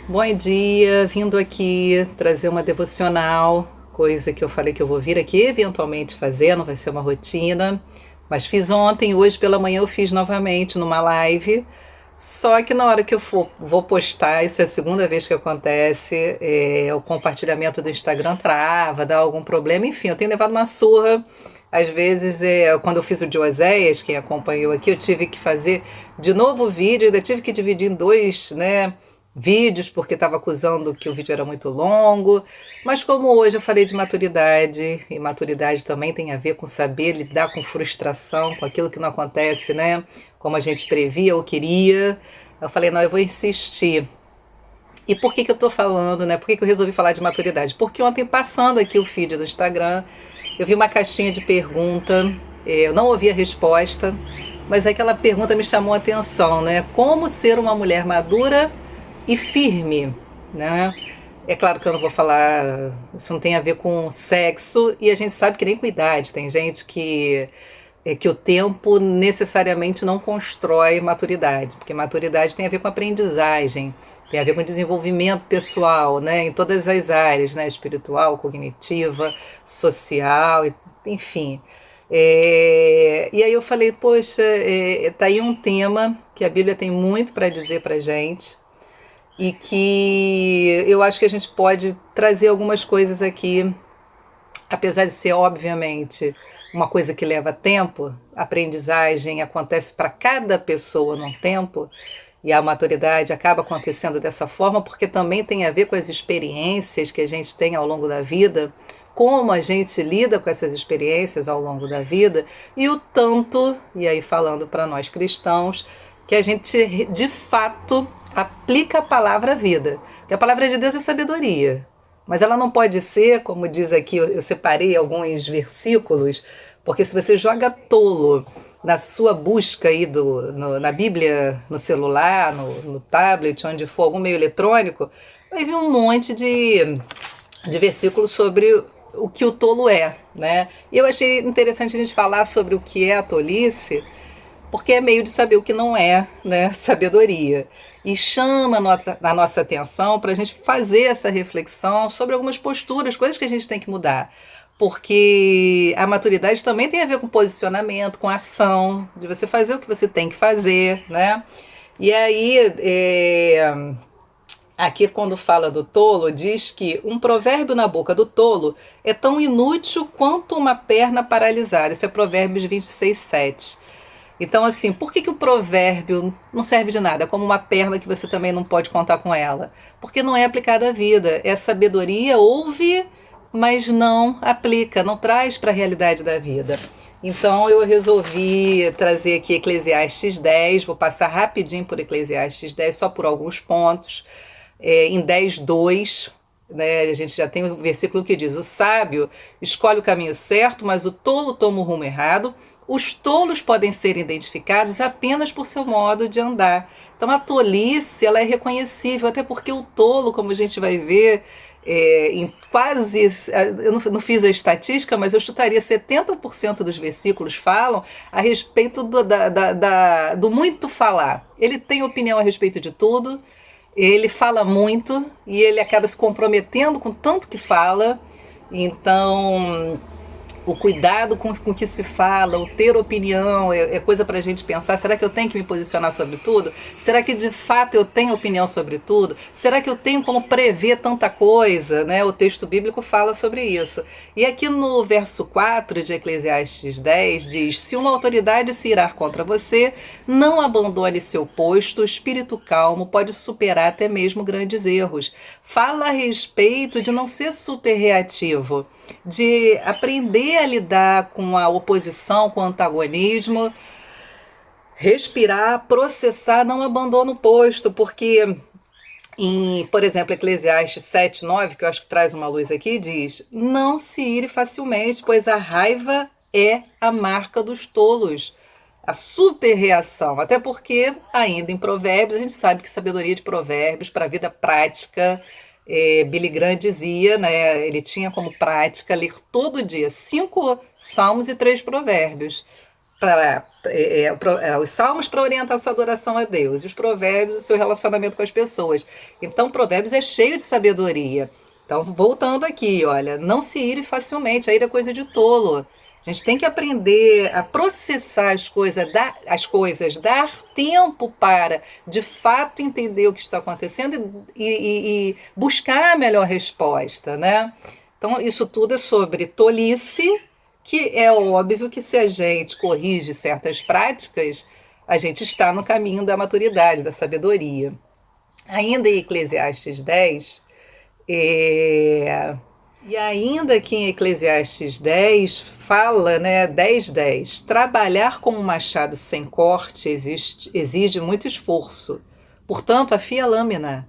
Bom dia, vindo aqui trazer uma devocional, coisa que eu falei que eu vou vir aqui eventualmente fazer, não vai ser uma rotina, mas fiz ontem, hoje pela manhã eu fiz novamente numa live, só que na hora que vou postar, isso é a segunda vez que acontece, o compartilhamento do Instagram trava, dá algum problema, enfim, eu tenho levado uma surra. Às vezes, quando eu fiz o de Oséias, quem acompanhou aqui, eu tive que fazer de novo o vídeo, ainda tive que dividir em dois, né, vídeos, porque estava acusando que o vídeo era muito longo. Mas como hoje eu falei de maturidade, e maturidade também tem a ver com saber lidar com frustração, com aquilo que não acontece, né, como a gente previa ou queria, eu falei, não, eu vou insistir. E por que que eu estou falando, né? Por que que eu resolvi falar de maturidade? Porque ontem, passando aqui o feed do Instagram, eu vi uma caixinha de pergunta, eu não ouvi a resposta, mas aquela pergunta me chamou a atenção, né? Como ser uma mulher madura e firme, né? É claro que eu não vou falar, isso não tem a ver com sexo, e a gente sabe que nem com idade, tem gente que o tempo necessariamente não constrói maturidade, porque maturidade tem a ver com aprendizagem, tem a ver com desenvolvimento pessoal, né, em todas as áreas, né, espiritual, cognitiva, social, enfim. E aí eu falei, poxa, tá aí um tema que a Bíblia tem muito para dizer para gente e que eu acho que a gente pode trazer algumas coisas aqui, apesar de ser, obviamente, uma coisa que leva tempo, a aprendizagem acontece para cada pessoa num tempo, e a maturidade acaba acontecendo dessa forma, porque também tem a ver com as experiências que a gente tem ao longo da vida, como a gente lida com essas experiências ao longo da vida, e o tanto, e aí falando para nós cristãos, que a gente de fato aplica a palavra vida. Porque a palavra de Deus é sabedoria. Mas ela não pode ser, como diz aqui, eu separei alguns versículos, porque se você joga tolo na sua busca aí na Bíblia, no celular, no tablet, onde for algum meio eletrônico, vai vir um monte de versículos sobre o que o tolo é, né? E eu achei interessante a gente falar sobre o que é a tolice, porque é meio de saber o que não é, né, sabedoria. E chama a nossa atenção para a gente fazer essa reflexão sobre algumas posturas, coisas que a gente tem que mudar. Porque a maturidade também tem a ver com posicionamento, com ação, de você fazer o que você tem que fazer, né? E aí, aqui quando fala do tolo, diz que um provérbio na boca do tolo é tão inútil quanto uma perna paralisada. Isso é Provérbios 26:7. Então, assim, por que o provérbio não serve de nada? É como uma perna que você também não pode contar com ela. Porque não é aplicada à vida. É sabedoria, ouve, mas não aplica, não traz para a realidade da vida. Então, eu resolvi trazer aqui Eclesiastes 10, vou passar rapidinho por Eclesiastes 10, só por alguns pontos. Em 10:2, né, a gente já tem o versículo que diz: o sábio escolhe o caminho certo, mas o tolo toma o rumo errado. Os tolos podem ser identificados apenas por seu modo de andar. Então a tolice ela é reconhecível, até porque o tolo, como a gente vai ver, em quase, eu não fiz a estatística, mas eu chutaria 70% dos versículos falam a respeito do muito falar. Ele tem opinião a respeito de tudo, ele fala muito e ele acaba se comprometendo com tanto que fala. Então, o cuidado com o que se fala, o ter opinião, é coisa para a gente pensar. Será que eu tenho que me posicionar sobre tudo? Será que de fato eu tenho opinião sobre tudo? Será que eu tenho como prever tanta coisa? Né? O texto bíblico fala sobre isso. E aqui no verso 4 de Eclesiastes 10 diz: se uma autoridade se irar contra você, não abandone seu posto, o espírito calmo pode superar até mesmo grandes erros. Fala a respeito de não ser super reativo, de aprender a lidar com a oposição, com o antagonismo, respirar, processar, não abandona o posto, porque por exemplo, Eclesiastes 7:9, que eu acho que traz uma luz aqui, diz: não se ire facilmente, pois a raiva é a marca dos tolos. A superreação, até porque ainda em Provérbios, a gente sabe que sabedoria de Provérbios para a vida prática, Billy Graham dizia, né, ele tinha como prática ler todo dia 5 salmos e 3 provérbios. os salmos para orientar a sua adoração a Deus, e os provérbios, o seu relacionamento com as pessoas. Então, provérbios é cheio de sabedoria. Então, voltando aqui, olha, não se ire facilmente, a ira é coisa de tolo. A gente tem que aprender a processar dar tempo para, de fato, entender o que está acontecendo e buscar a melhor resposta, né? Então, isso tudo é sobre tolice, que é óbvio que se a gente corrige certas práticas, a gente está no caminho da maturidade, da sabedoria. Ainda em Eclesiastes 10, e ainda que em Eclesiastes 10 fala, né, 10:10, trabalhar com um machado sem corte exige muito esforço. Portanto, afia a lâmina.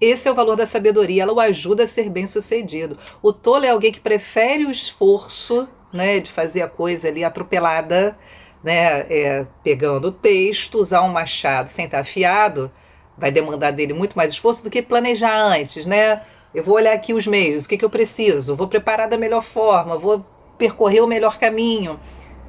Esse é o valor da sabedoria, ela o ajuda a ser bem-sucedido. O tolo é alguém que prefere o esforço, né, de fazer a coisa ali atropelada, né, pegando o texto, usar um machado sem estar afiado, vai demandar dele muito mais esforço do que planejar antes, né? Eu vou olhar aqui os meios, o que eu preciso, vou preparar da melhor forma, vou percorrer o melhor caminho.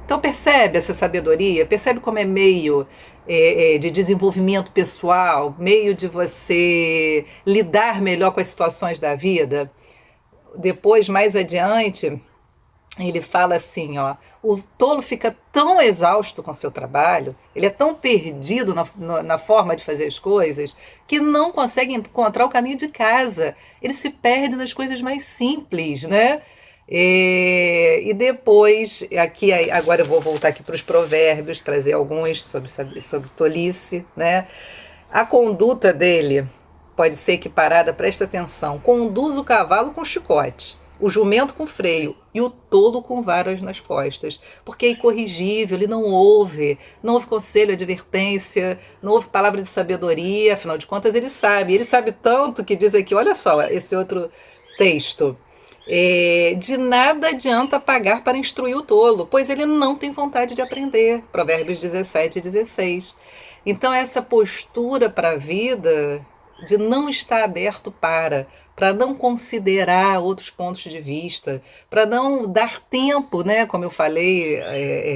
Então percebe essa sabedoria, percebe como é meio de desenvolvimento pessoal, meio de você lidar melhor com as situações da vida. Depois, mais adiante, ele fala assim, ó, o tolo fica tão exausto com o seu trabalho, ele é tão perdido na forma de fazer as coisas, que não consegue encontrar o caminho de casa. Ele se perde nas coisas mais simples, né? E depois, aqui agora eu vou voltar aqui para os provérbios, trazer alguns sobre tolice, né? A conduta dele pode ser equiparada, presta atenção, conduz o cavalo com chicote, o jumento com freio e o tolo com varas nas costas, porque é incorrigível, ele não ouve conselho, advertência, não ouve palavra de sabedoria, afinal de contas ele sabe tanto que diz aqui, olha só, esse outro texto, de nada adianta pagar para instruir o tolo, pois ele não tem vontade de aprender, Provérbios 17:16. Então essa postura para a vida de não estar aberto para não considerar outros pontos de vista, para não dar tempo, né, como eu falei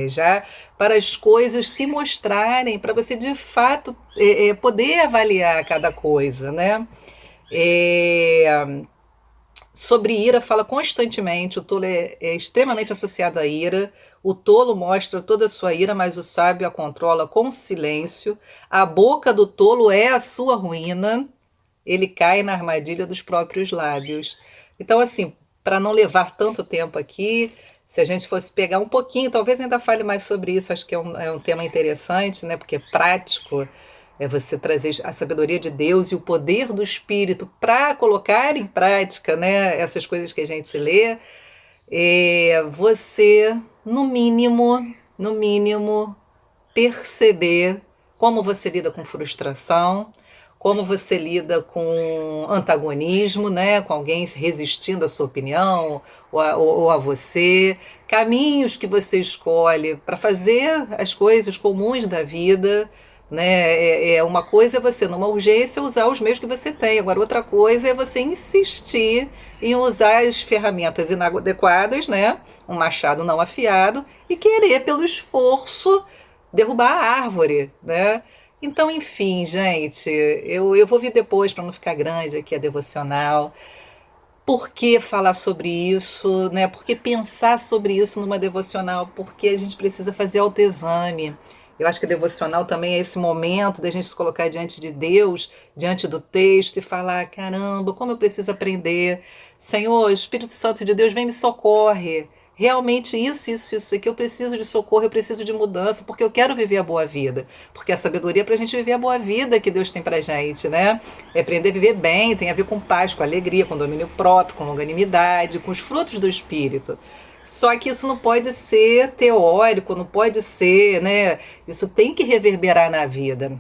já, para as coisas se mostrarem, para você de fato poder avaliar cada coisa, né? Sobre ira fala constantemente, o tolo é extremamente associado à ira, o tolo mostra toda a sua ira, mas o sábio a controla com silêncio, a boca do tolo é a sua ruína, ele cai na armadilha dos próprios lábios. Então, assim, para não levar tanto tempo aqui, se a gente fosse pegar um pouquinho, talvez ainda fale mais sobre isso, acho que é um tema interessante, né? Porque é prático, é você trazer a sabedoria de Deus e o poder do Espírito para colocar em prática, né, essas coisas que a gente lê. Você, no mínimo, perceber como você lida com frustração, como você lida com antagonismo, né, com alguém resistindo à sua opinião ou a você, caminhos que você escolhe para fazer as coisas comuns da vida, né? Uma coisa é você, numa urgência, usar os meios que você tem, agora outra coisa é você insistir em usar as ferramentas inadequadas, né, um machado não afiado, e querer, pelo esforço, derrubar a árvore, né? Então, enfim, gente, eu vou vir depois para não ficar grande aqui a devocional. Por que falar sobre isso, né? Por que pensar sobre isso numa devocional? Porque a gente precisa fazer autoexame. Eu acho que a devocional também é esse momento da gente se colocar diante de Deus, diante do texto e falar, caramba, como eu preciso aprender. Senhor, Espírito Santo de Deus, vem me socorre. Realmente isso é que eu preciso de socorro, eu preciso de mudança, porque eu quero viver a boa vida. Porque a sabedoria é para a gente viver a boa vida que Deus tem para a gente, né? É aprender a viver bem, tem a ver com paz, com alegria, com domínio próprio, com longanimidade, com os frutos do Espírito. Só que isso não pode ser teórico, não pode ser, né? Isso tem que reverberar na vida.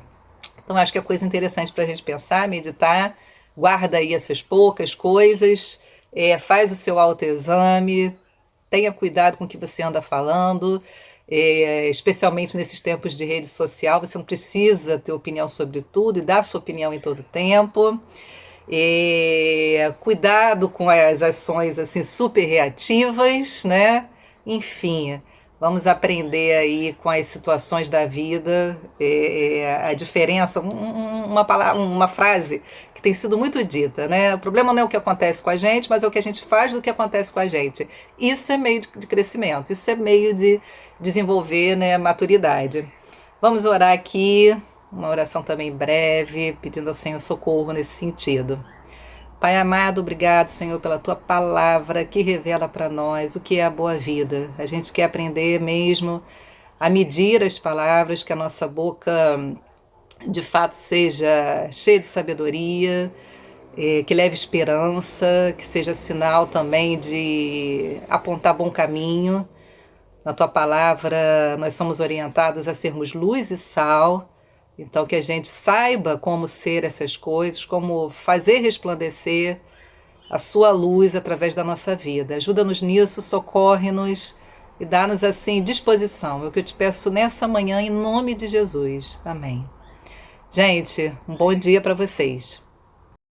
Então acho que é coisa interessante para a gente pensar, meditar, guarda aí essas poucas coisas, faz o seu autoexame, tenha cuidado com o que você anda falando, especialmente nesses tempos de rede social, você não precisa ter opinião sobre tudo e dar sua opinião em todo tempo. Cuidado com as ações assim super reativas, né? Enfim, Vamos aprender aí com as situações da vida, a diferença, uma palavra, uma frase que tem sido muito dita, né? O problema não é o que acontece com a gente, mas é o que a gente faz do que acontece com a gente. Isso é meio de crescimento, isso é meio de desenvolver, né, maturidade. Vamos orar aqui, uma oração também breve, pedindo ao Senhor socorro nesse sentido. Pai amado, obrigado, Senhor, pela tua palavra que revela para nós o que é a boa vida. A gente quer aprender mesmo a medir as palavras, que a nossa boca de fato seja cheia de sabedoria, que leve esperança, que seja sinal também de apontar bom caminho. Na tua palavra, nós somos orientados a sermos luz e sal. Então, que a gente saiba como ser essas coisas, como fazer resplandecer a sua luz através da nossa vida. Ajuda-nos nisso, socorre-nos e dá-nos, assim, disposição. É o que eu te peço nessa manhã, em nome de Jesus. Amém. Gente, um bom dia para vocês.